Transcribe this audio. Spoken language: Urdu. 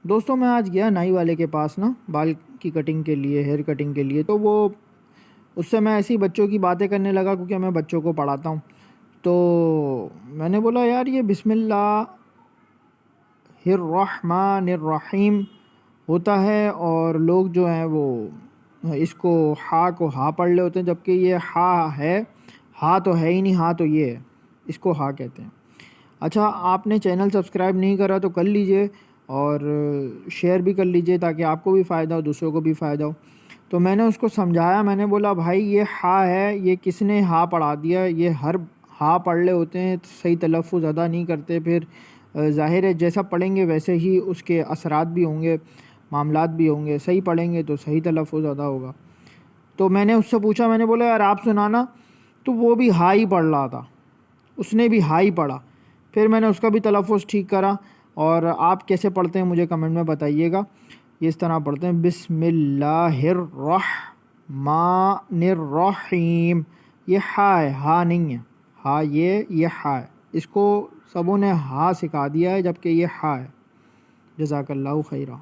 دوستوں میں آج گیا نائی والے کے پاس نا، بال کی کٹنگ کے لیے، ہیئر کٹنگ کے لیے. تو وہ اس سے میں ایسی بچوں کی باتیں کرنے لگا کیونکہ میں بچوں کو پڑھاتا ہوں. تو میں نے بولا یار یہ بسم اللہ الرحمن الرحیم ہوتا ہے، اور لوگ جو ہیں وہ اس کو ہا کو ہا پڑھ لے ہوتے ہیں، جبکہ یہ ہا ہے، ہا تو ہے ہی نہیں، ہا تو یہ ہے، اس کو ہا کہتے ہیں. اچھا، آپ نے چینل سبسکرائب نہیں کرا تو کر لیجئے، اور شیئر بھی کر لیجئے تاکہ آپ کو بھی فائدہ ہو، دوسروں کو بھی فائدہ ہو. تو میں نے اس کو سمجھایا، میں نے بولا بھائی یہ ہا ہے، یہ کس نے ہا پڑھا دیا؟ یہ ہر ہا پڑھ لے ہوتے ہیں، صحیح تلفظ ادا نہیں کرتے. پھر ظاہر ہے جیسا پڑھیں گے ویسے ہی اس کے اثرات بھی ہوں گے، معاملات بھی ہوں گے. صحیح پڑھیں گے تو صحیح تلفظ ادا ہوگا. تو میں نے اس سے پوچھا، میں نے بولا یار آپ سنانا. تو وہ بھی ہا ہی پڑھ رہا تھا، اس نے بھی ہا ہی پڑھا. پھر میں نے اس کا بھی تلفظ ٹھیک کرا. اور آپ کیسے پڑھتے ہیں مجھے کمنٹ میں بتائیے گا. یہ اس طرح پڑھتے ہیں بسم اللہ الرحمن الرحیم. یہ ہا ہے، ہا نہیں ہے. ہا یہ ہا ہے. اس کو سبوں نے ہا سکھا دیا ہے جبکہ یہ ہا ہے. جزاک اللہ خیرہ.